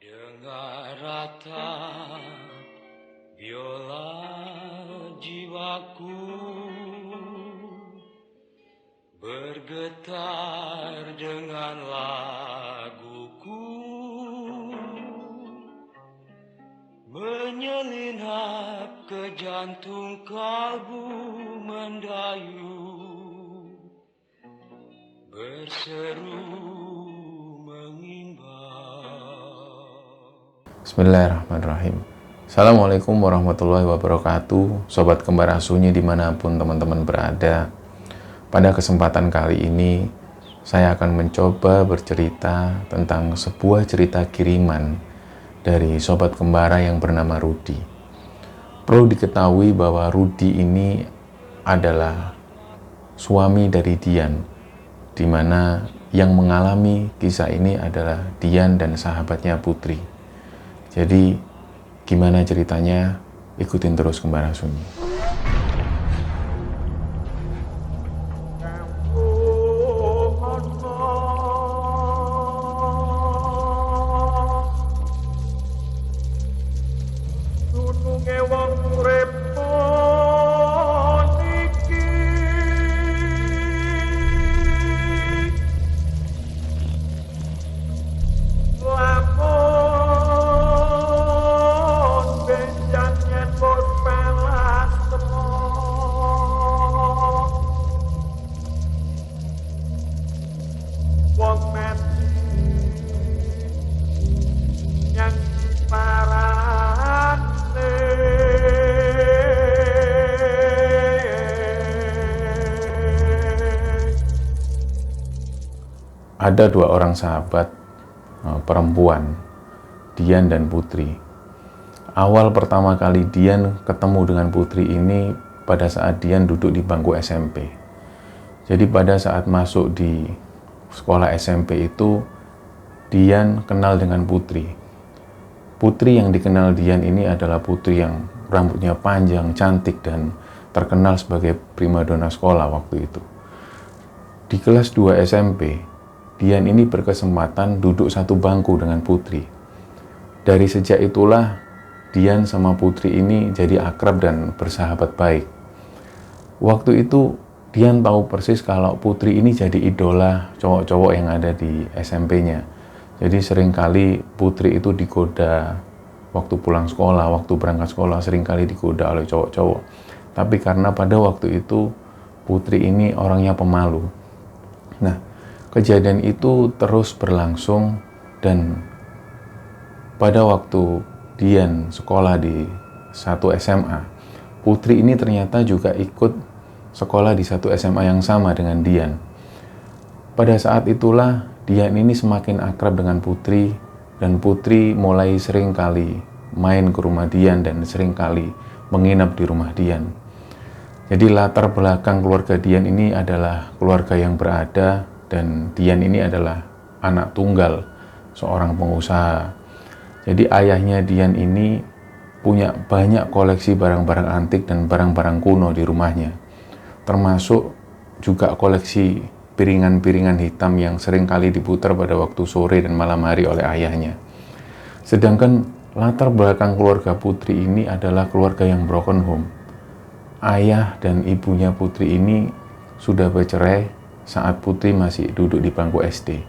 Dengar ratap biola jiwaku bergetar dengan laguku, menyelinap ke jantung kalbu mendayu, berseru mengimbau. Bismillahirrahmanirrahim. Assalamualaikum warahmatullahi wabarakatuh. Sobat Kembar Sunyi dimanapun teman-teman berada. Pada kesempatan kali ini saya akan mencoba bercerita tentang sebuah cerita kiriman dari sobat kembara yang bernama Rudi. Perlu diketahui bahwa Rudi ini adalah suami dari Dian, di mana yang mengalami kisah ini adalah Dian dan sahabatnya Putri. Jadi, gimana ceritanya? Ikutin terus Kembara Sunyi. Ada dua orang sahabat perempuan, Dian dan Putri. Awal pertama kali Dian ketemu dengan Putri ini pada saat Dian duduk di bangku SMP. Jadi pada saat masuk di sekolah SMP itu, Dian kenal dengan Putri. Putri yang dikenal Dian ini adalah putri yang rambutnya panjang, cantik, dan terkenal sebagai primadona sekolah waktu itu. Di kelas 2 SMP, Dian ini berkesempatan duduk satu bangku dengan Putri. Dari sejak itulah, Dian sama Putri ini jadi akrab dan bersahabat baik. Waktu itu, Dian tahu persis kalau Putri ini jadi idola cowok-cowok yang ada di SMP-nya. Jadi seringkali Putri itu digoda waktu pulang sekolah, waktu berangkat sekolah seringkali digoda oleh cowok-cowok. Tapi karena pada waktu itu, Putri ini orangnya pemalu. Nah, kejadian itu terus berlangsung dan pada waktu Dian sekolah di satu SMA, Putri ini ternyata juga ikut sekolah di satu SMA yang sama dengan Dian. Pada saat itulah Dian ini semakin akrab dengan Putri dan Putri mulai sering kali main ke rumah Dian dan sering kali menginap di rumah Dian. Jadi latar belakang keluarga Dian ini adalah keluarga yang berada dan Dian ini adalah anak tunggal seorang pengusaha. Jadi ayahnya Dian ini punya banyak koleksi barang-barang antik dan barang-barang kuno di rumahnya. Termasuk juga koleksi piringan-piringan hitam yang sering kali diputar pada waktu sore dan malam hari oleh ayahnya. Sedangkan latar belakang keluarga Putri ini adalah keluarga yang broken home. Ayah dan ibunya Putri ini sudah bercerai saat Putri masih duduk di bangku SD.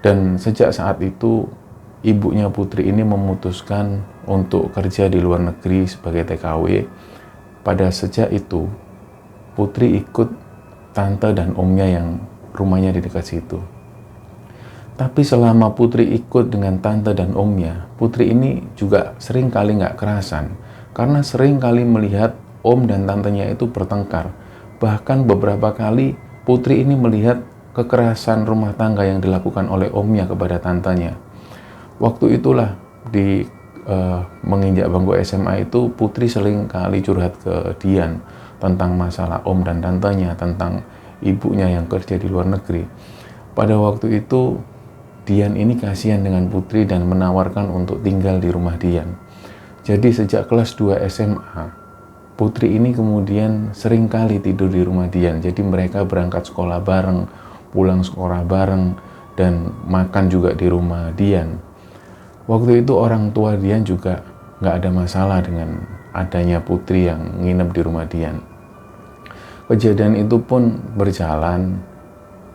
Dan sejak saat itu, ibunya Putri ini memutuskan untuk kerja di luar negeri sebagai TKW. Pada sejak itu, Putri ikut tante dan omnya yang rumahnya di dekat situ. Tapi selama Putri ikut dengan tante dan omnya, Putri ini juga sering kali nggak kerasan. Karena sering kali melihat om dan tantenya itu bertengkar. Bahkan beberapa kali Putri ini melihat kekerasan rumah tangga yang dilakukan oleh omnya kepada tantenya. Waktu itulah di menginjak bangku SMA itu Putri sering kali curhat ke Dian tentang masalah om dan tantenya, tentang ibunya yang kerja di luar negeri. Pada waktu itu Dian ini kasihan dengan Putri dan menawarkan untuk tinggal di rumah Dian. Jadi sejak kelas 2 SMA, Putri ini kemudian sering kali tidur di rumah Dian. Jadi mereka berangkat sekolah bareng, pulang sekolah bareng, dan makan juga di rumah Dian. Waktu itu orang tua Dian juga nggak ada masalah dengan adanya putri yang nginep di rumah Dian. Kejadian itu pun berjalan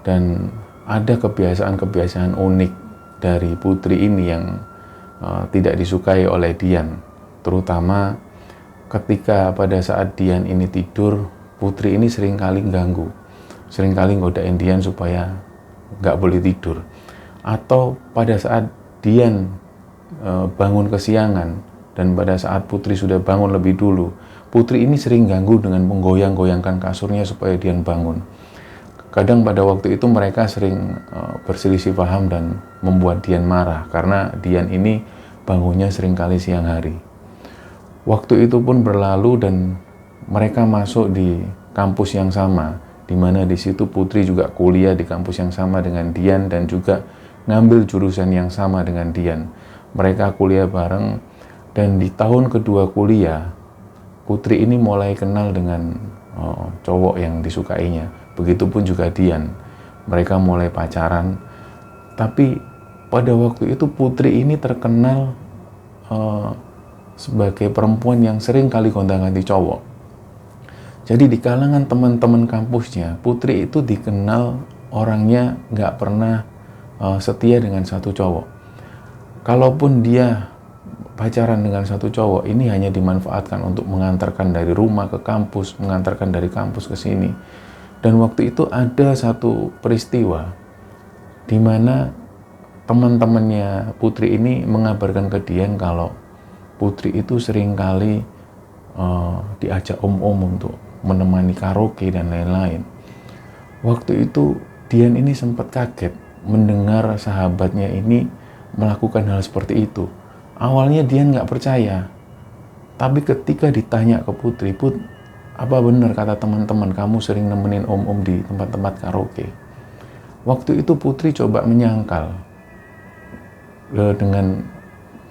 dan ada kebiasaan-kebiasaan unik dari putri ini yang tidak disukai oleh Dian. Terutama ketika pada saat Dian ini tidur, putri ini seringkali ganggu. Seringkali ngodain Dian supaya nggak boleh tidur. Atau pada saat Dian bangun kesiangan dan pada saat putri sudah bangun lebih dulu, putri ini sering ganggu dengan menggoyang-goyangkan kasurnya supaya Dian bangun. Kadang pada waktu itu mereka sering berselisih paham dan membuat Dian marah karena Dian ini bangunnya seringkali siang hari. Waktu itu pun berlalu dan mereka masuk di kampus yang sama, di mana di situ putri juga kuliah di kampus yang sama dengan Dian dan juga ngambil jurusan yang sama dengan Dian. Mereka kuliah bareng dan di tahun kedua kuliah, putri ini mulai kenal dengan cowok yang disukainya. Begitupun juga Dian. Mereka mulai pacaran. Tapi pada waktu itu putri ini terkenal sebagai perempuan yang sering kali gonta-ganti cowok. Jadi di kalangan teman-teman kampusnya, putri itu dikenal orangnya nggak pernah setia dengan satu cowok. Kalaupun dia pacaran dengan satu cowok, ini hanya dimanfaatkan untuk mengantarkan dari rumah ke kampus, mengantarkan dari kampus ke sini. Dan waktu itu ada satu peristiwa di mana teman-temannya putri ini mengabarkan ke Dian kalau putri itu seringkali diajak om-om untuk menemani karaoke dan lain-lain. Waktu itu Dian ini sempat kaget mendengar sahabatnya ini melakukan hal seperti itu. Awalnya Dian nggak percaya, tapi ketika ditanya ke putri, "Put, apa benar kata teman-teman kamu sering nemenin om-om di tempat-tempat karaoke?" Waktu itu putri coba menyangkal dengan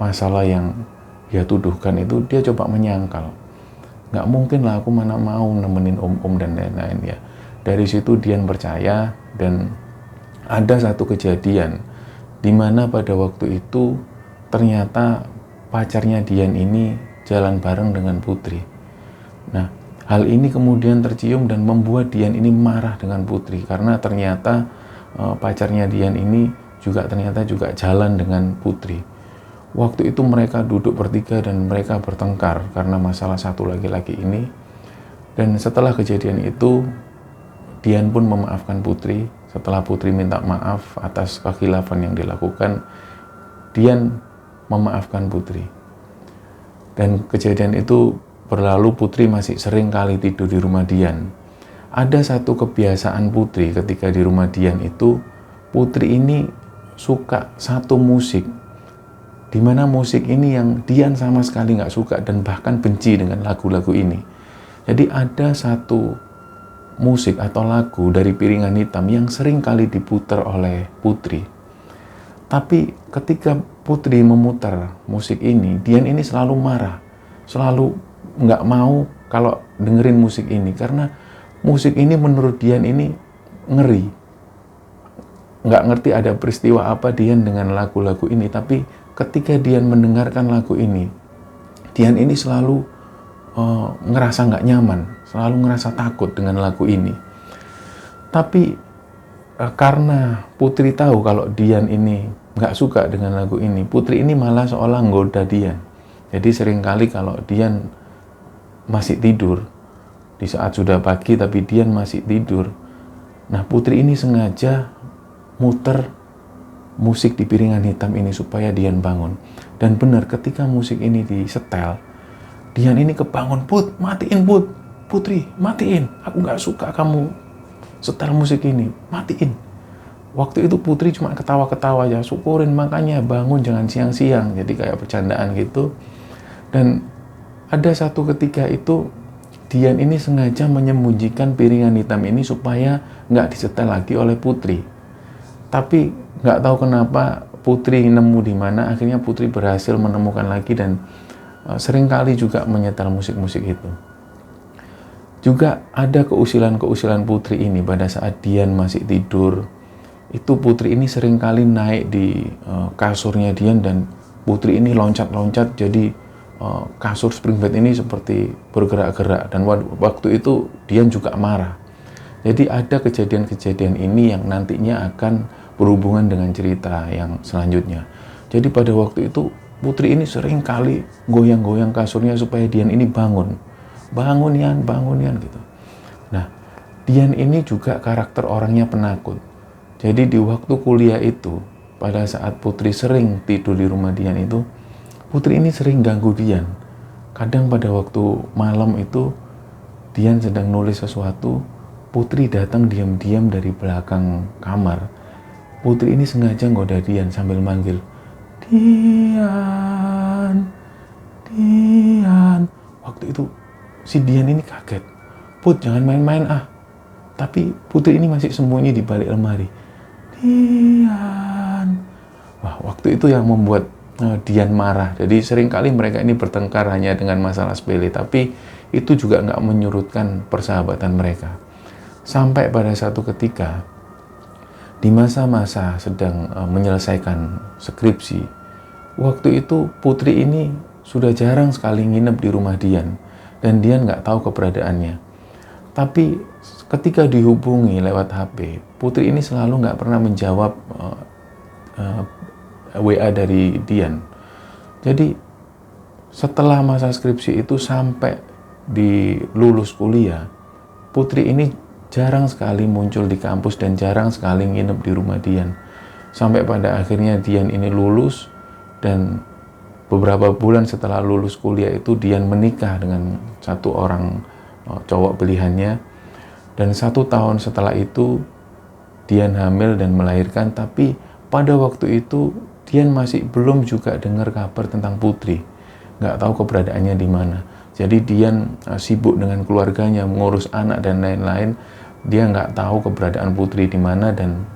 masalah yang dia tuduhkan itu. Dia coba menyangkal, nggak mungkin lah, aku mana mau nemenin om-om dan lain-lain ya. Dari situ Dian percaya dan ada satu kejadian di mana pada waktu itu ternyata pacarnya Dian ini jalan bareng dengan putri. Nah, hal ini kemudian tercium dan membuat Dian ini marah dengan putri karena ternyata pacarnya Dian ini ternyata juga jalan dengan putri. Waktu itu mereka duduk bertiga dan mereka bertengkar karena masalah satu laki-laki ini. Dan setelah kejadian itu, Dian pun memaafkan putri. Setelah putri minta maaf atas kekhilafan yang dilakukan, Dian memaafkan putri. Dan kejadian itu berlalu, putri masih sering kali tidur di rumah Dian. Ada satu kebiasaan putri ketika di rumah Dian itu, putri ini suka satu musik, di mana musik ini yang Dian sama sekali nggak suka dan bahkan benci dengan lagu-lagu ini. Jadi ada satu musik atau lagu dari Piringan Hitam yang sering kali diputar oleh putri. Tapi ketika putri memutar musik ini, Dian ini selalu marah, selalu nggak mau kalau dengerin musik ini karena musik ini menurut Dian ini ngeri. Nggak ngerti ada peristiwa apa Dian dengan lagu-lagu ini, tapi ketika Dian mendengarkan lagu ini, Dian ini selalu ngerasa nggak nyaman, selalu ngerasa takut dengan lagu ini. Tapi karena putri tahu kalau Dian ini nggak suka dengan lagu ini, putri ini malah seolah nggoda Dian. Jadi seringkali kalau Dian masih tidur, di saat sudah pagi tapi Dian masih tidur, nah putri ini sengaja muter musik di Piringan Hitam ini supaya Dian bangun. Dan benar, ketika musik ini disetel, Dian ini kebangun, "Put, matiin Put, putri, matiin, aku nggak suka kamu setel musik ini, matiin." Waktu itu putri cuma ketawa-ketawa aja, syukurin makanya bangun jangan siang-siang, jadi kayak bercandaan gitu. Dan ada satu ketika itu Dian ini sengaja menyembunyikan Piringan Hitam ini supaya nggak disetel lagi oleh putri. Tapi nggak tahu kenapa putri nemu di mana, akhirnya putri berhasil menemukan lagi dan seringkali juga menyetel musik-musik itu. Juga ada keusilan-keusilan putri ini pada saat Dian masih tidur. Itu putri ini seringkali naik di kasurnya Dian dan Putri ini loncat-loncat, jadi kasur spring bed ini seperti bergerak-gerak, dan waktu itu Dian juga marah. Jadi ada kejadian-kejadian ini yang nantinya akan berhubungan dengan cerita yang selanjutnya. Jadi pada waktu itu Putri ini sering kali goyang-goyang kasurnya supaya Dian ini bangun. Bangun Yan gitu. Nah, Dian ini juga karakter orangnya penakut. Jadi di waktu kuliah itu, pada saat Putri sering tidur di rumah Dian itu, Putri ini sering ganggu Dian. Kadang pada waktu malam itu, Dian sedang nulis sesuatu, Putri datang diam-diam dari belakang kamar. Putri ini sengaja ngoda Dian sambil manggil, Dian. Waktu itu si Dian ini kaget. Put, jangan main-main ah. Tapi Putri ini masih sembunyi di balik lemari. Dian. Wah, waktu itu yang membuat Dian marah. Jadi seringkali mereka ini bertengkar hanya dengan masalah sepele, tapi itu juga nggak menyurutkan persahabatan mereka. Sampai pada satu ketika, di masa-masa sedang menyelesaikan skripsi, waktu itu Putri ini sudah jarang sekali nginep di rumah Dian, dan Dian nggak tahu keberadaannya. Tapi ketika dihubungi lewat HP, Putri ini selalu nggak pernah menjawab WA dari Dian. Jadi setelah masa skripsi itu sampai di lulus kuliah, Putri ini jarang sekali muncul di kampus dan jarang sekali nginep di rumah Dian. Sampai pada akhirnya Dian ini lulus, dan beberapa bulan setelah lulus kuliah itu Dian menikah dengan satu orang cowok pilihannya. Dan 1 tahun setelah itu Dian hamil dan melahirkan, tapi pada waktu itu Dian masih belum juga dengar kabar tentang Putri. Nggak tahu keberadaannya di mana. Jadi Dian sibuk dengan keluarganya, mengurus anak dan lain-lain. Dia nggak tahu keberadaan Putri di mana, dan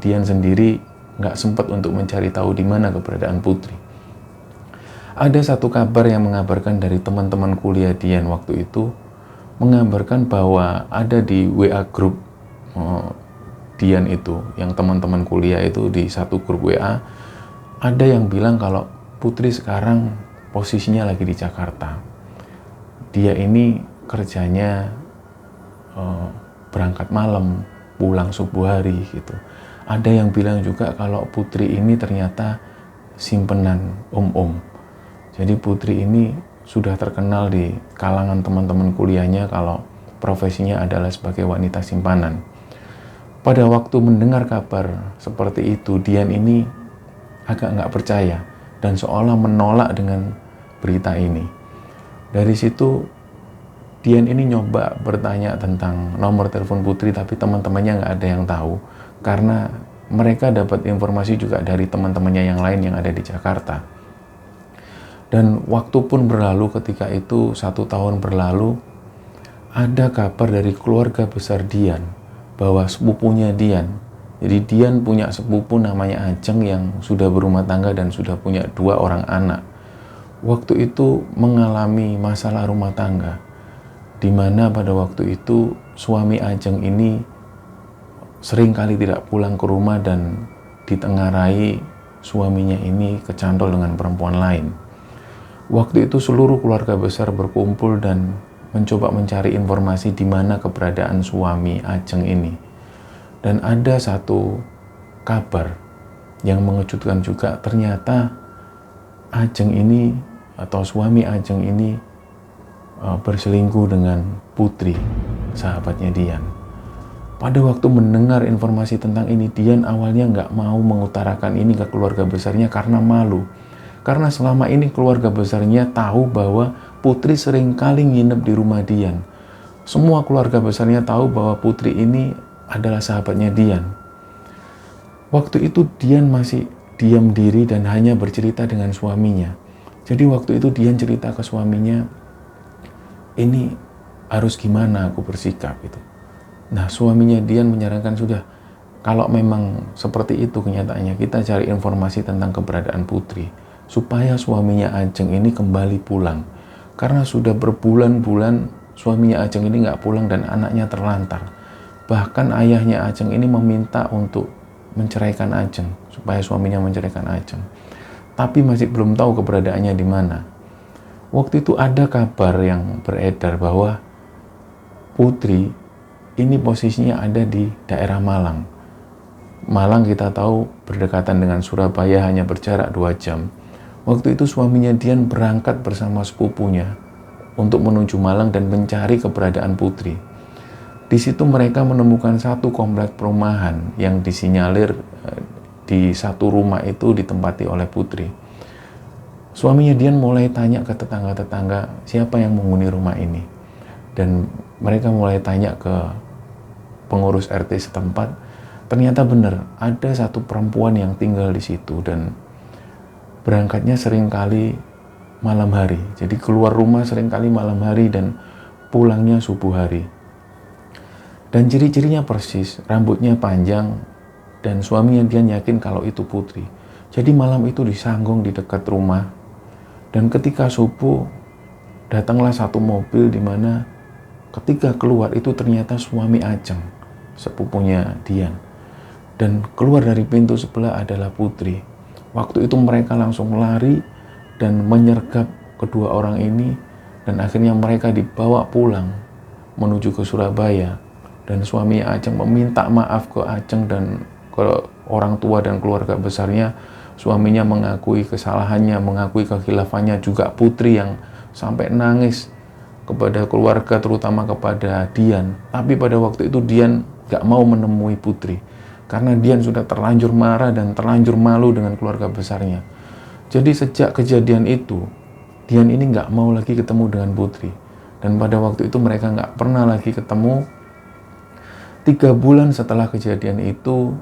Dian sendiri nggak sempat untuk mencari tahu di mana keberadaan Putri. Ada satu kabar yang mengabarkan dari teman-teman kuliah Dian waktu itu, mengabarkan bahwa ada di WA grup Dian itu, yang teman-teman kuliah itu di satu grup WA, ada yang bilang kalau Putri sekarang posisinya lagi di Jakarta. Dia ini kerjanya berangkat malam, pulang subuh hari gitu. Ada yang bilang juga kalau Putri ini ternyata simpenan om-om. Jadi Putri ini sudah terkenal di kalangan teman-teman kuliahnya kalau profesinya adalah sebagai wanita simpanan. Pada waktu mendengar kabar seperti itu, Dian ini agak nggak percaya dan seolah menolak dengan berita ini. Dari situ Dian ini nyoba bertanya tentang nomor telepon Putri, tapi teman-temannya nggak ada yang tahu, karena mereka dapat informasi juga dari teman-temannya yang lain yang ada di Jakarta. Dan waktu pun berlalu, ketika itu 1 tahun berlalu, ada kabar dari keluarga besar Dian, bahwa sepupunya Dian, jadi Dian punya sepupu namanya Ajeng yang sudah berumah tangga dan sudah punya 2 orang anak. Waktu itu mengalami masalah rumah tangga, di mana pada waktu itu suami Ajeng ini seringkali tidak pulang ke rumah dan ditengarai suaminya ini kecantol dengan perempuan lain. Waktu itu seluruh keluarga besar berkumpul dan mencoba mencari informasi di mana keberadaan suami Ajeng ini. Dan ada satu kabar yang mengejutkan juga, ternyata Ajeng ini atau suami Ajeng ini berselingkuh dengan Putri, sahabatnya Dian. Pada waktu mendengar informasi tentang ini, Dian awalnya nggak mau mengutarakan ini ke keluarga besarnya karena malu. Karena selama ini keluarga besarnya tahu bahwa Putri seringkali nginep di rumah Dian. Semua keluarga besarnya tahu bahwa Putri ini adalah sahabatnya Dian. Waktu itu Dian masih diam diri dan hanya bercerita dengan suaminya. Jadi waktu itu Dian cerita ke suaminya, ini harus gimana aku bersikap gitu. Nah, suaminya Dian menyarankan, sudah, kalau memang seperti itu kenyataannya, kita cari informasi tentang keberadaan Putri supaya suaminya Ajeng ini kembali pulang. Karena sudah berbulan-bulan suaminya Ajeng ini nggak pulang dan anaknya terlantar. Bahkan ayahnya Ajeng ini meminta untuk menceraikan Ajeng, supaya suaminya menceraikan Ajeng. tapi masih belum tahu keberadaannya di mana. Waktu itu ada kabar yang beredar bahwa Putri ini posisinya ada di daerah Malang. Malang kita tahu berdekatan dengan Surabaya, hanya berjarak 2 jam. Waktu itu suaminya Dian berangkat bersama sepupunya untuk menuju Malang dan mencari keberadaan Putri. Di situ mereka menemukan satu komplek perumahan yang disinyalir di satu rumah itu ditempati oleh Putri. Suaminya Dian mulai tanya ke tetangga-tetangga siapa yang menghuni rumah ini. Dan mereka mulai tanya ke pengurus RT setempat. Ternyata benar, ada satu perempuan yang tinggal di situ dan berangkatnya seringkali malam hari. Jadi keluar rumah seringkali malam hari dan pulangnya subuh hari. Dan ciri-cirinya persis, rambutnya panjang dan suaminya Dian yakin kalau itu Putri. Jadi malam itu disanggung di dekat rumah dan ketika subuh datanglah satu mobil di mana ketika keluar itu ternyata suami Ajeng, sepupunya Dian. Dan keluar dari pintu sebelah adalah Putri. Waktu itu mereka langsung lari dan menyergap kedua orang ini dan akhirnya mereka dibawa pulang menuju ke Surabaya. Dan suami Ajeng meminta maaf ke Ajeng dan ke orang tua dan keluarga besarnya. Suaminya mengakui kesalahannya, mengakui kekhilafannya, juga Putri yang sampai nangis kepada keluarga, terutama kepada Dian. Tapi pada waktu itu Dian gak mau menemui Putri karena Dian sudah terlanjur marah dan terlanjur malu dengan keluarga besarnya. Jadi sejak kejadian itu, Dian ini gak mau lagi ketemu dengan Putri. Dan pada waktu itu mereka gak pernah lagi ketemu. 3 bulan setelah kejadian itu,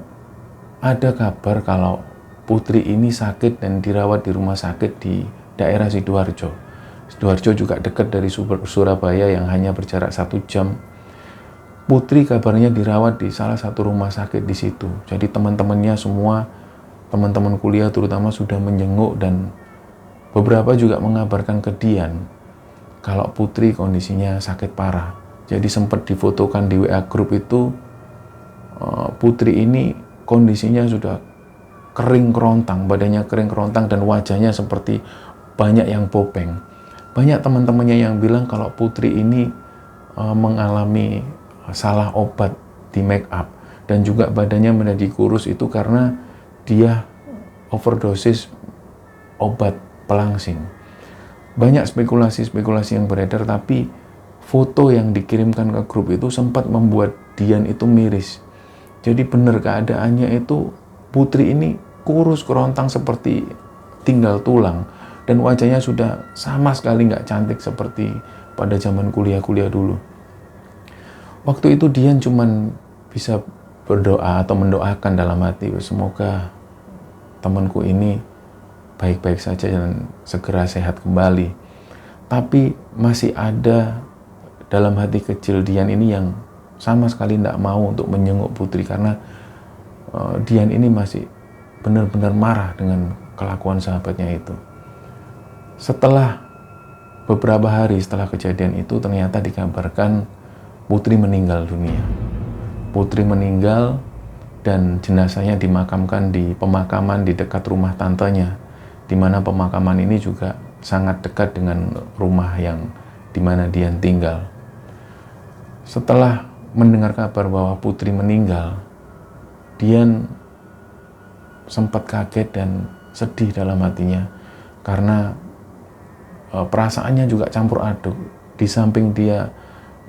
ada kabar kalau Putri ini sakit dan dirawat di rumah sakit di daerah Sidoarjo. Sidoarjo juga dekat dari Surabaya yang hanya berjarak 1 jam. Putri kabarnya dirawat di salah satu rumah sakit di situ. Jadi teman-temannya semua, teman-teman kuliah terutama sudah menjenguk dan beberapa juga mengabarkan ke Dian kalau Putri kondisinya sakit parah. Jadi sempat difotokan di WA grup itu Putri ini kondisinya sudah kering kerontang, badannya kering kerontang dan wajahnya seperti banyak yang bopeng. Banyak teman-temannya yang bilang kalau Putri ini mengalami salah obat di make up dan juga badannya menjadi kurus itu karena dia overdosis obat pelangsing. Banyak spekulasi-spekulasi yang beredar, tapi foto yang dikirimkan ke grup itu sempat membuat Dian itu miris. Jadi benar keadaannya itu Putri ini kurus kerontang seperti tinggal tulang dan wajahnya sudah sama sekali nggak cantik seperti pada zaman kuliah-kuliah dulu. Waktu itu Dian cuman bisa berdoa atau mendoakan dalam hati, semoga temanku ini baik-baik saja dan segera sehat kembali. Tapi masih ada dalam hati kecil Dian ini yang sama sekali tidak mau untuk menjenguk Putri karena Dian ini masih benar-benar marah dengan kelakuan sahabatnya itu. Setelah beberapa hari setelah kejadian itu ternyata dikabarkan Putri meninggal dunia. Putri meninggal dan jenazahnya dimakamkan di pemakaman di dekat rumah tantenya, di mana pemakaman ini juga sangat dekat dengan rumah yang di mana Dian tinggal. Setelah mendengar kabar bahwa Putri meninggal, Dian sempat kaget dan sedih dalam hatinya karena perasaannya juga campur aduk. Di samping dia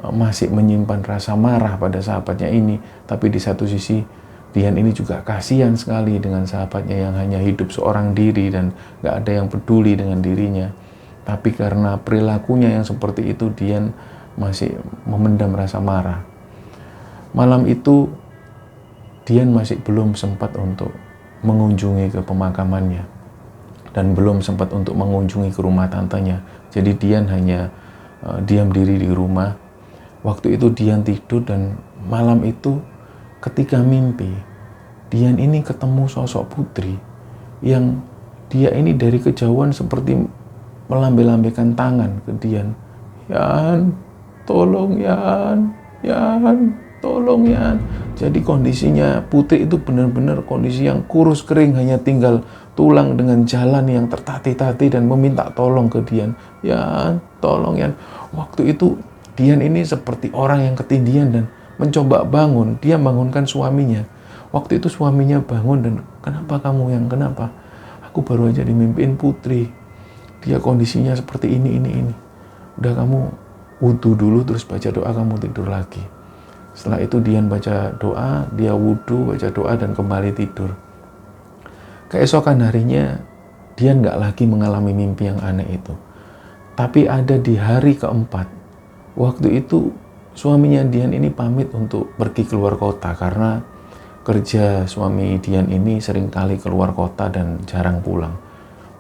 masih menyimpan rasa marah pada sahabatnya ini, tapi di satu sisi Dian ini juga kasihan sekali dengan sahabatnya yang hanya hidup seorang diri dan gak ada yang peduli dengan dirinya. Tapi karena perilakunya yang seperti itu, Dian masih memendam rasa marah. Malam itu Dian masih belum sempat untuk mengunjungi ke pemakamannya dan belum sempat untuk mengunjungi ke rumah tantenya. Jadi Dian hanya diam diri di rumah. Waktu itu Dian tidur dan malam itu ketika mimpi, Dian ini ketemu sosok Putri yang dia ini dari kejauhan seperti melambai-lambaikan tangan ke Dian. Yan, tolong Yan, Yan, tolong Yan. Jadi kondisinya Putri itu benar-benar kondisi yang kurus kering, hanya tinggal tulang dengan jalan yang tertatih-tatih dan meminta tolong ke Dian. Yan, tolong Yan. Waktu itu Dian ini seperti orang yang ketindihan dan mencoba bangun. Dia bangunkan suaminya. Waktu itu suaminya bangun dan, kenapa kamu Yang? Kenapa? Aku baru aja dimimpiin Putri. Dia kondisinya seperti ini. Udah kamu wudhu dulu terus baca doa, kamu tidur lagi. Setelah itu Dian baca doa, dia wudhu, baca doa dan kembali tidur. Keesokan harinya Dian nggak lagi mengalami mimpi yang aneh itu. Tapi ada di hari keempat, waktu itu suaminya Dian ini pamit untuk pergi keluar kota karena kerja suami Dian ini seringkali keluar kota dan jarang pulang.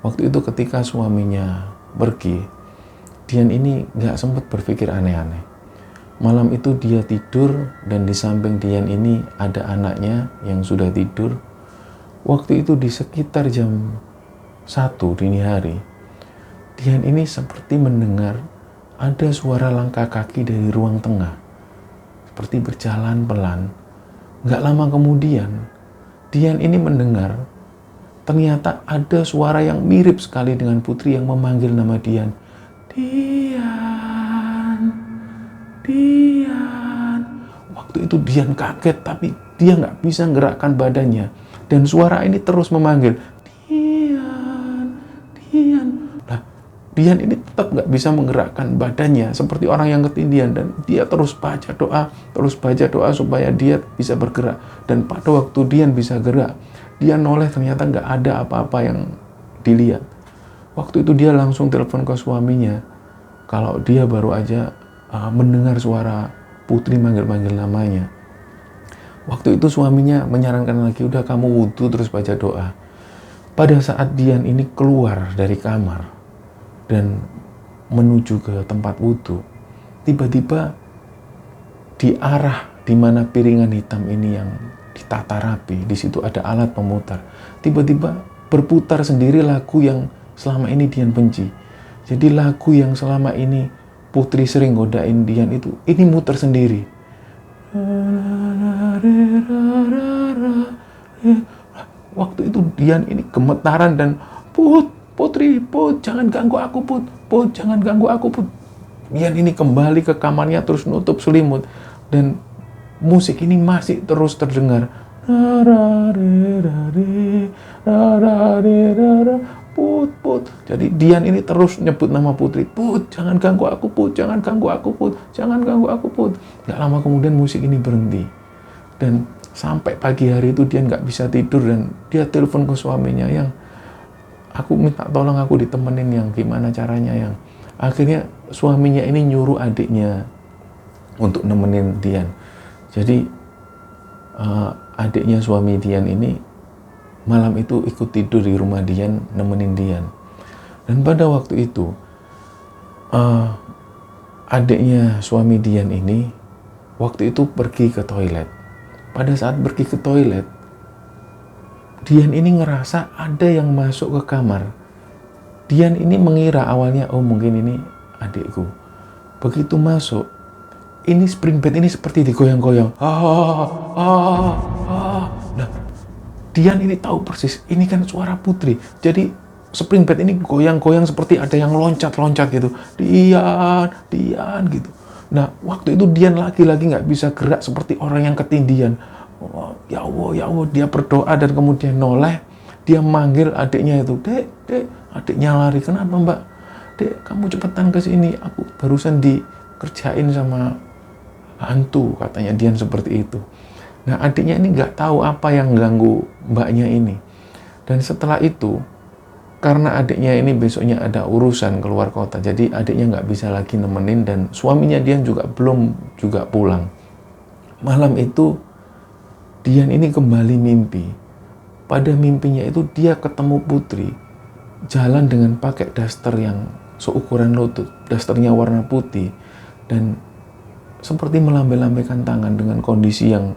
Waktu itu ketika suaminya pergi, Dian ini nggak sempat berpikir aneh-aneh. Malam itu dia tidur dan di samping Dian ini ada anaknya yang sudah tidur. Waktu itu di sekitar jam 1 dini hari, Dian ini seperti mendengar ada suara langkah kaki dari ruang tengah. Seperti berjalan pelan. Nggak lama kemudian, Dian ini mendengar ternyata ada suara yang mirip sekali dengan Putri yang memanggil nama Dian. Dian. Waktu itu Dian kaget, tapi dia nggak bisa menggerakkan badannya. Dan suara ini terus memanggil, Dian. Nah, Dian ini tetap nggak bisa menggerakkan badannya seperti orang yang ketindihan. Dan dia terus baca doa supaya dia bisa bergerak. Dan pada waktu Dian bisa gerak, dia noleh ternyata nggak ada apa-apa yang dilihat. Waktu itu dia langsung telepon ke suaminya. Kalau dia baru aja mendengar suara Putri manggil-manggil namanya. Waktu itu suaminya menyarankan lagi, udah kamu wudhu terus baca doa. Pada saat Dian ini keluar dari kamar dan menuju ke tempat wudhu, tiba-tiba di arah di mana piringan hitam ini yang ditata rapi, di situ ada alat pemutar. Tiba-tiba berputar sendiri lagu yang selama ini Dian benci. Jadi lagu yang selama ini Putri sering godain Dian itu, ini muter sendiri. Waktu itu Dian ini gemetaran dan, Putri, jangan ganggu aku, jangan ganggu aku, Dian ini kembali ke kamarnya terus nutup selimut dan musik ini masih terus terdengar. Put. Jadi Dian ini terus nyebut nama Putri. Jangan ganggu aku, jangan ganggu aku, jangan ganggu aku. Gak lama kemudian musik ini berhenti. Dan sampai pagi hari itu Dian gak bisa tidur dan dia telepon ke suaminya, yang aku minta tolong aku ditemenin, yang gimana caranya, yang akhirnya suaminya ini nyuruh adiknya untuk nemenin Dian. Jadi adiknya suami Dian ini malam itu ikut tidur di rumah Dian, nemenin Dian. Dan pada waktu itu adiknya suami Dian ini waktu itu pergi ke toilet. Pada saat pergi ke toilet, Dian ini ngerasa ada yang masuk ke kamar. Dian ini mengira awalnya, oh mungkin ini adikku. Begitu masuk, ini spring bed ini seperti digoyang-goyang. Nah, Dian ini tahu persis, ini kan suara Putri. Jadi spring bed ini goyang-goyang seperti ada yang loncat-loncat gitu. Dian gitu. Nah, waktu itu Dian lagi-lagi nggak bisa gerak seperti orang yang ketindihan. Oh, ya Allah, dia berdoa dan kemudian noleh. Dia manggil adiknya itu, Dek, adiknya lari. Kenapa Mbak? Dek, kamu cepetan ke sini. Aku barusan dikerjain sama hantu, katanya Dian seperti itu. Nah, adiknya ini nggak tahu apa yang ganggu mbaknya ini. Dan setelah itu, karena adiknya ini besoknya ada urusan keluar kota, jadi adiknya nggak bisa lagi nemenin dan suaminya Dian juga belum juga pulang. Malam itu, Dian ini kembali mimpi. Pada mimpinya itu dia ketemu Putri, jalan dengan pakai daster yang seukuran lutut, dasternya warna putih, dan seperti melambai-lambaikan tangan dengan kondisi yang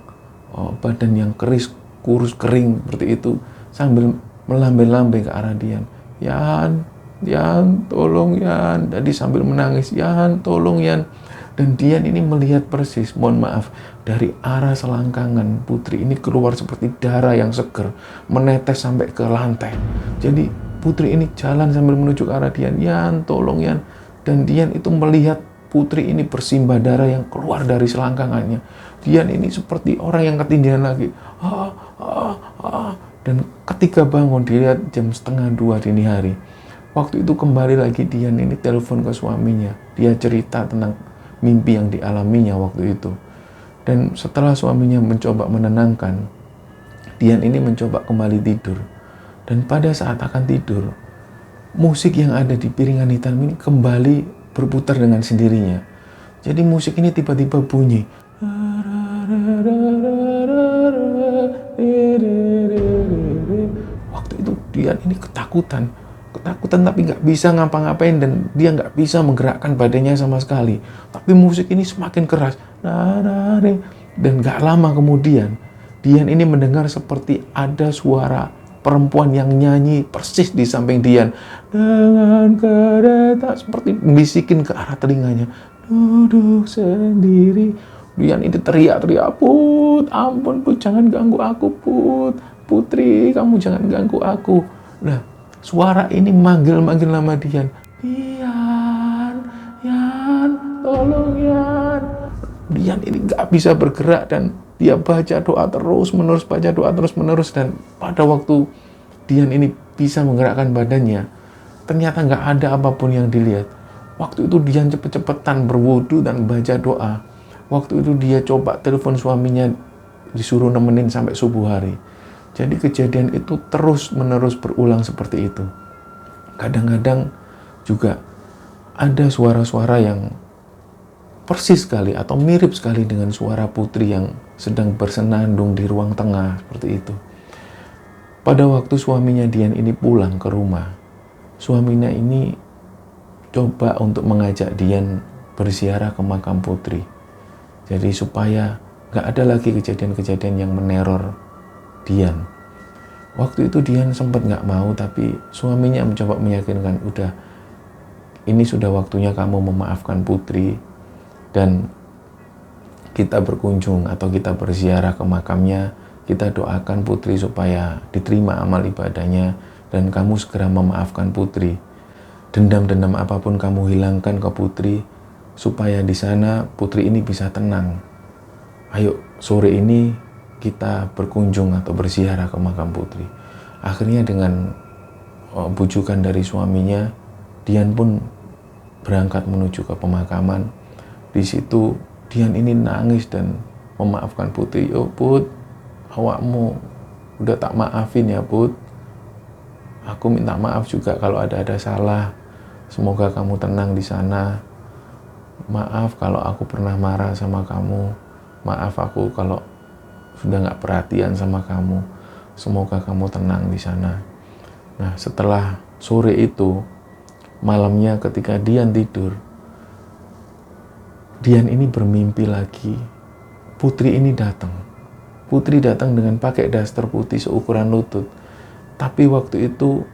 badan yang keris, kurus, kering seperti itu, sambil melambai-lambai ke arah Dian. Yan, tolong Yan. Jadi sambil menangis, Yan, tolong Yan. Dan Dian ini melihat persis, mohon maaf, dari arah selangkangan Putri ini keluar seperti darah yang seger, menetes sampai ke lantai. Jadi Putri ini jalan sambil menuju ke arah Dian, Yan tolong Yan. Dan Dian itu melihat Putri ini bersimbah darah yang keluar dari selangkangannya. Dian ini seperti orang yang ketindihan lagi. Dan ketika bangun, dilihat jam 1:30 dini hari. Waktu itu kembali lagi Dian ini telepon ke suaminya. Dia cerita tentang mimpi yang dialaminya waktu itu. Dan setelah suaminya mencoba menenangkan, Dian ini mencoba kembali tidur. Dan pada saat akan tidur, musik yang ada di piringan hitam ini kembali berputar dengan sendirinya. Jadi musik ini tiba-tiba bunyi. Waktu itu Dian ini ketakutan tapi nggak bisa ngapa-ngapain, dan dia nggak bisa menggerakkan badannya sama sekali. Tapi musik ini semakin keras, dan nggak lama kemudian Dian ini mendengar seperti ada suara perempuan yang nyanyi persis di samping Dian dengan kereta, seperti bisikin ke arah telinganya, duduk sendiri. Dian ini teriak-teriak, Put, ampun Put, jangan ganggu aku Put, Putri kamu jangan ganggu aku. Nah, suara ini manggil-manggil nama Dian. Dian, Yan, tolong Yan. Dian ini nggak bisa bergerak dan dia baca doa terus-menerus, dan pada waktu Dian ini bisa menggerakkan badannya, ternyata nggak ada apapun yang dilihat. Waktu itu Dian cepet-cepetan berwudu dan baca doa. Waktu itu dia coba telepon suaminya, disuruh nemenin sampai subuh hari. Jadi kejadian itu terus-menerus berulang seperti itu. Kadang-kadang juga ada suara-suara yang persis sekali atau mirip sekali dengan suara Putri yang sedang bersenandung di ruang tengah, seperti itu. Pada waktu suaminya Dian ini pulang ke rumah, suaminya ini coba untuk mengajak Dian berziarah ke makam Putri. Jadi supaya gak ada lagi kejadian-kejadian yang meneror Dian. Waktu itu Dian sempat gak mau, tapi suaminya mencoba meyakinkan, udah, ini sudah waktunya kamu memaafkan Putri, dan kita berkunjung atau kita berziarah ke makamnya, kita doakan Putri supaya diterima amal ibadahnya, dan kamu segera memaafkan Putri. Dendam-dendam apapun kamu hilangkan ke Putri, supaya di sana Putri ini bisa tenang. Ayo, sore ini kita berkunjung atau berziarah ke makam Putri. Akhirnya dengan bujukan dari suaminya, Dian pun berangkat menuju ke pemakaman. Di situ Dian ini nangis dan memaafkan Putri. Oh Put, awakmu udah tak maafin ya Put. Aku minta maaf juga kalau ada salah. Semoga kamu tenang di sana. Maaf kalau aku pernah marah sama kamu. Maaf aku kalau sudah gak perhatian sama kamu. Semoga kamu tenang di sana. Nah, setelah sore itu, malamnya ketika Dian tidur, Dian ini bermimpi lagi. Putri ini datang. Putri datang dengan pakai daster putih seukuran lutut. Tapi waktu itu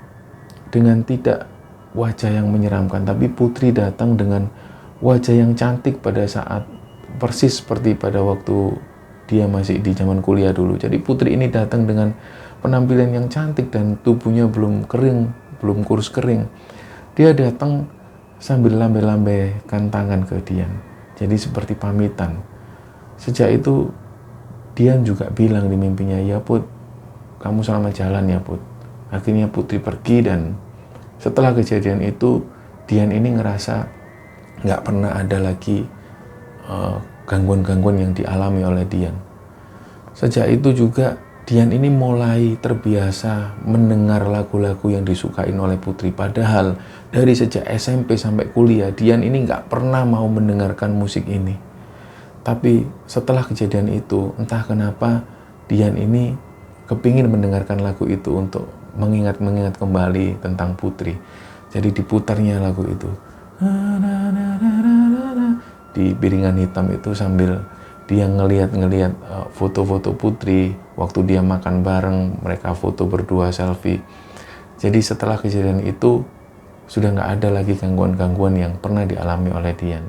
dengan tidak wajah yang menyeramkan. Tapi Putri datang dengan wajah yang cantik pada saat persis seperti pada waktu dia masih di zaman kuliah dulu. Jadi Putri ini datang dengan penampilan yang cantik dan tubuhnya belum kering, belum kurus kering. Dia datang sambil lambai-lambaikan tangan ke Dian. Jadi seperti pamitan. Sejak itu Dian juga bilang di mimpinya, ya Put, kamu selamat jalan ya Put. Akhirnya Putri pergi, dan setelah kejadian itu Dian ini ngerasa nggak pernah ada lagi gangguan-gangguan yang dialami oleh Dian. Sejak itu juga Dian ini mulai terbiasa mendengar lagu-lagu yang disukain oleh Putri. Padahal dari sejak SMP sampai kuliah, Dian ini nggak pernah mau mendengarkan musik ini. Tapi setelah kejadian itu, entah kenapa Dian ini kepingin mendengarkan lagu itu untuk mengingat-mengingat kembali tentang Putri. Jadi diputarnya lagu itu di piringan hitam itu sambil dia ngelihat foto-foto Putri waktu dia makan bareng, mereka foto berdua selfie. Jadi setelah kejadian itu sudah nggak ada lagi gangguan-gangguan yang pernah dialami oleh Dian.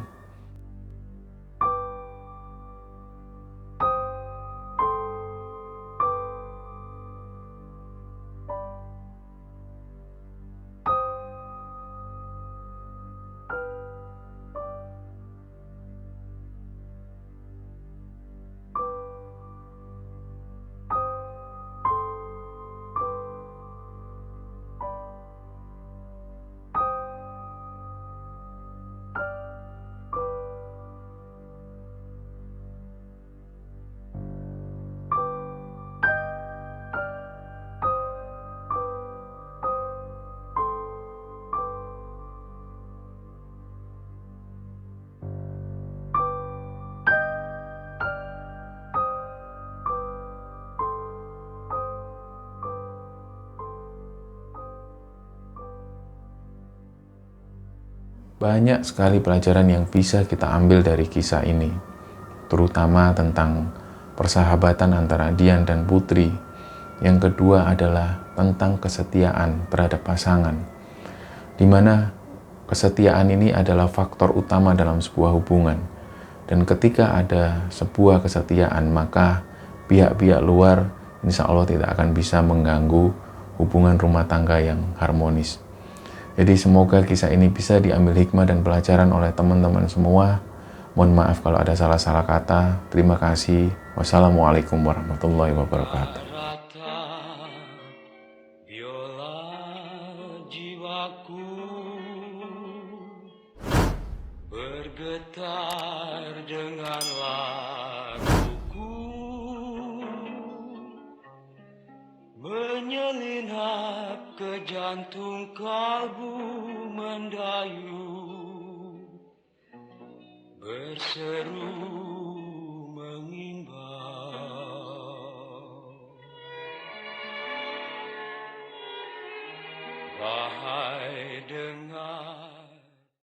banyak sekali pelajaran yang bisa kita ambil dari kisah ini, terutama tentang persahabatan antara Dian dan Putri. Yang kedua adalah tentang kesetiaan terhadap pasangan, di mana kesetiaan ini adalah faktor utama dalam sebuah hubungan. Dan ketika ada sebuah kesetiaan, maka pihak-pihak luar insya Allah tidak akan bisa mengganggu hubungan rumah tangga yang harmonis. Jadi semoga kisah ini bisa diambil hikmah dan pelajaran oleh teman-teman semua. Mohon maaf kalau ada salah-salah kata. Terima kasih. Wassalamualaikum warahmatullahi wabarakatuh. Ratap biola jiwaku bergetar dengan laguku, menyelinap ke jantung kalbu mendayu, berseru mengimbau. Wahai dengar